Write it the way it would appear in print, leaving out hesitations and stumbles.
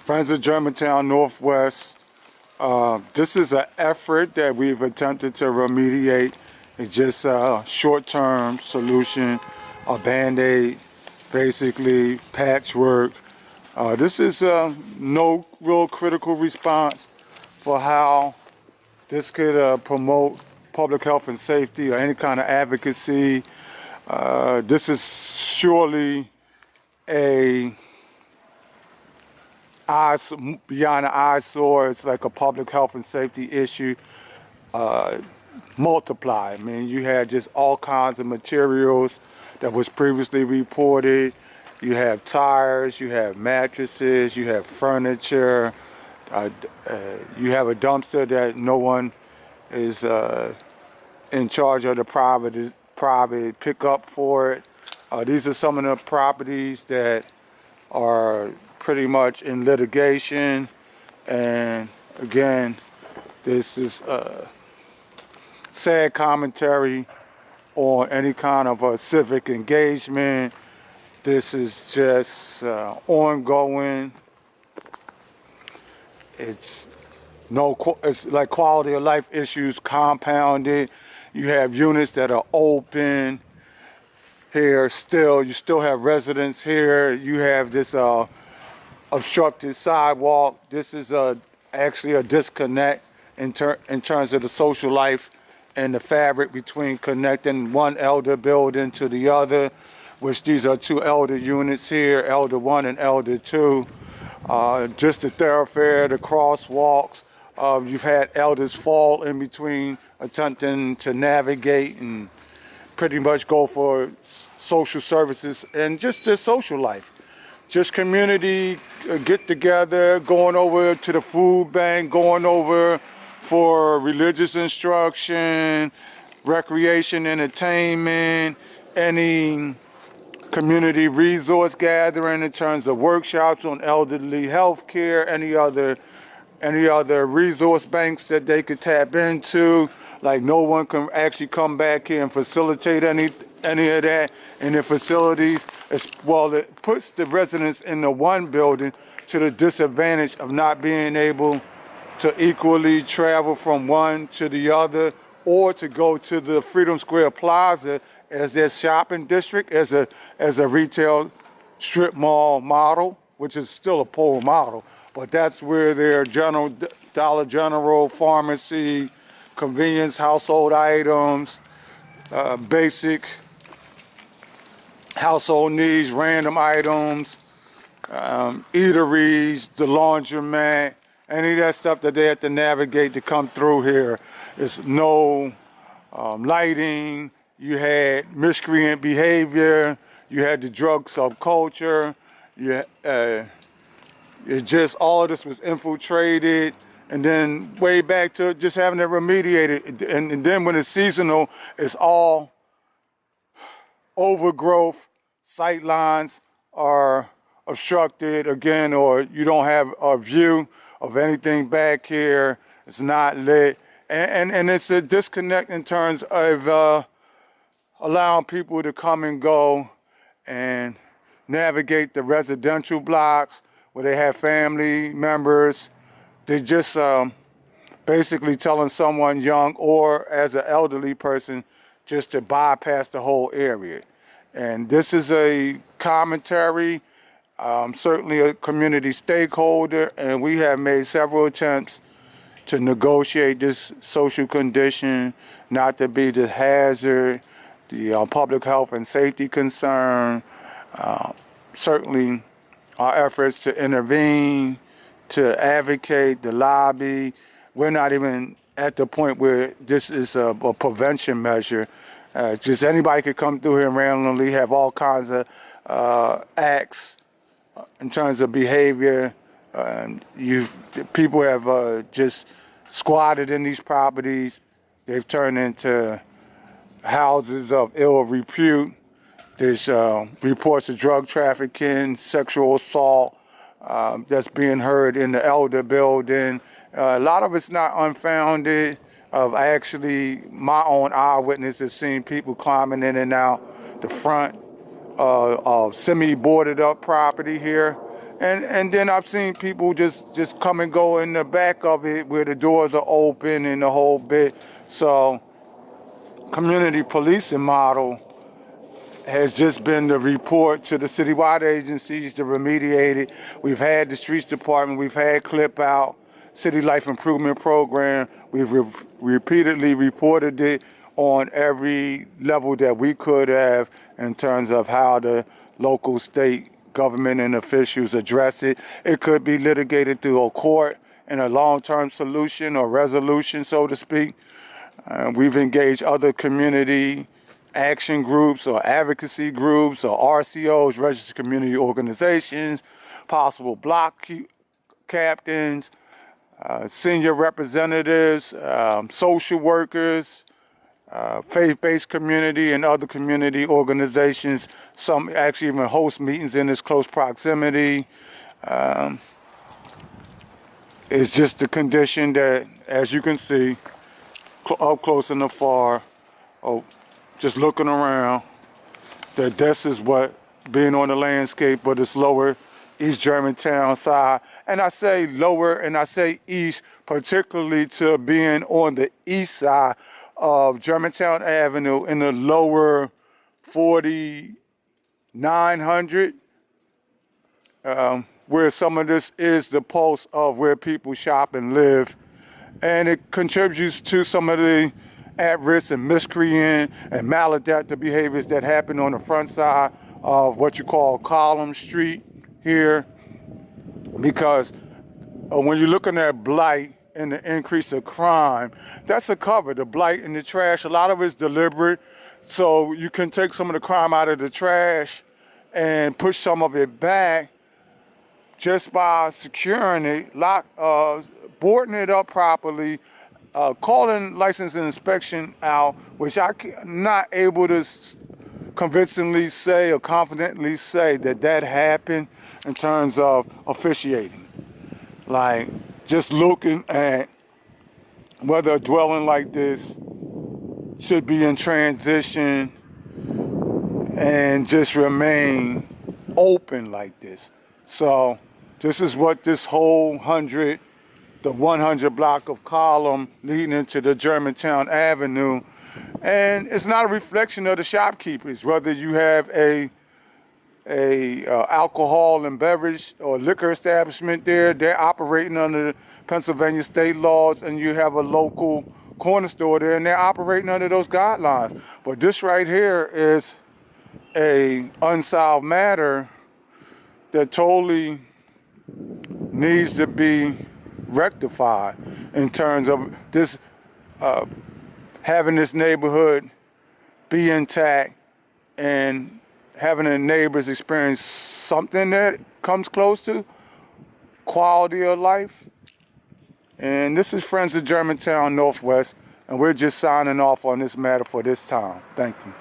Friends of Germantown Northwest. This is an effort that we've attempted to remediate. It's just a short-term solution, a band-aid, basically patchwork. This is no real critical response for how this could promote public health and safety or any kind of advocacy. This is surely a beyond an eyesore. It's like a public health and safety issue multiplied. I mean, you had just all kinds of materials that was previously reported. You have tires, you have mattresses, you have furniture, you have a dumpster that no one is in charge of the private pickup for it. These are some of the properties that are pretty much in litigation, and again, this is a sad commentary on any kind of a civic engagement. This is just ongoing. It's like quality of life issues compounded. You have units that are open here still. You still have residents here. You have this obstructed sidewalk. This is actually a disconnect in terms of the social life and the fabric between connecting one elder building to the other, which these are two elder units here, Elder 1 and Elder 2. Just the thoroughfare, the crosswalks. You've had elders fall in between attempting to navigate and pretty much go for social services and just their social life. Just community get together, going over to the food bank, going over for religious instruction, recreation, entertainment, any community resource gathering in terms of workshops on elderly health care, any other resource banks that they could tap into. Like, no one can actually come back here and facilitate any of that in their facilities. Well, it puts the residents in the one building to the disadvantage of not being able to equally travel from one to the other, or to go to the Freedom Square Plaza as their shopping district, as a retail strip mall model, which is still a poor model, but that's where their Dollar General, pharmacy, convenience, household items, basic household needs, random items, eateries, the laundromat, any of that stuff that they have to navigate to come through here. There's no lighting. You had miscreant behavior. You had the drug subculture. It just, all of this was infiltrated. And then way back to just having it remediated. And then when it's seasonal, it's all overgrowth, sight lines are obstructed again, or you don't have a view of anything back here. It's not lit. And it's a disconnect in terms of allowing people to come and go and navigate the residential blocks where they have family members. They're just basically telling someone young or as an elderly person just to bypass the whole area. And this is a commentary, certainly a community stakeholder, and we have made several attempts to negotiate this social condition, not to be the hazard, the public health and safety concern. Certainly our efforts to intervene, to advocate, to lobby. We're not even at the point where this is a prevention measure. Just anybody could come through here and randomly have all kinds of acts in terms of behavior. People have just squatted in these properties. They've turned into houses of ill repute. There's reports of drug trafficking, sexual assault that's being heard in the elder building. A lot of it's not unfounded. My own eyewitness has seen people climbing in and out the front of semi-boarded up property here. And then I've seen people just come and go in the back of it where the doors are open and the whole bit. So community policing model has just been the report to the citywide agencies to remediate it. We've had the streets department, we've had clip out, city life improvement program. We've repeatedly reported it on every level that we could have in terms of how the local, state government and officials address it. It could be litigated through a court in a long-term solution or resolution, so to speak. We've engaged other community action groups or advocacy groups or RCOs, registered community organizations, possible block captains, senior representatives, social workers, faith-based community and other community organizations. Some actually even host meetings in this close proximity. It's just the condition that, as you can see, up close and afar, just looking around, that this is what being on the landscape, but it's lower East Germantown side. And I say lower and I say east, particularly to being on the east side of Germantown Avenue in the lower 4900, where some of this is the pulse of where people shop and live. And it contributes to some of the at-risk and miscreant and maladaptive behaviors that happen on the front side of what you call Column Street here. Because when you're looking at blight and the increase of crime, that's a cover. The blight and the trash, a lot of it's deliberate. So you can take some of the crime out of the trash and push some of it back just by securing it, boarding it up properly, calling license and inspection out, which I'm not able to convincingly say or confidently say that happened in terms of officiating. Like just looking at whether a dwelling like this should be in transition and just remain open like this. So this is what this whole the 100 block of column leading into the Germantown Avenue. And it's not a reflection of the shopkeepers, whether you have a alcohol and beverage or liquor establishment there, they're operating under Pennsylvania state laws, and you have a local corner store there and they're operating under those guidelines. But this right here is a unsolved matter that totally needs to be rectified in terms of this having this neighborhood be intact and having the neighbors experience something that comes close to quality of life. And this is Friends of Germantown Northwest, and we're just signing off on this matter for this time. Thank you.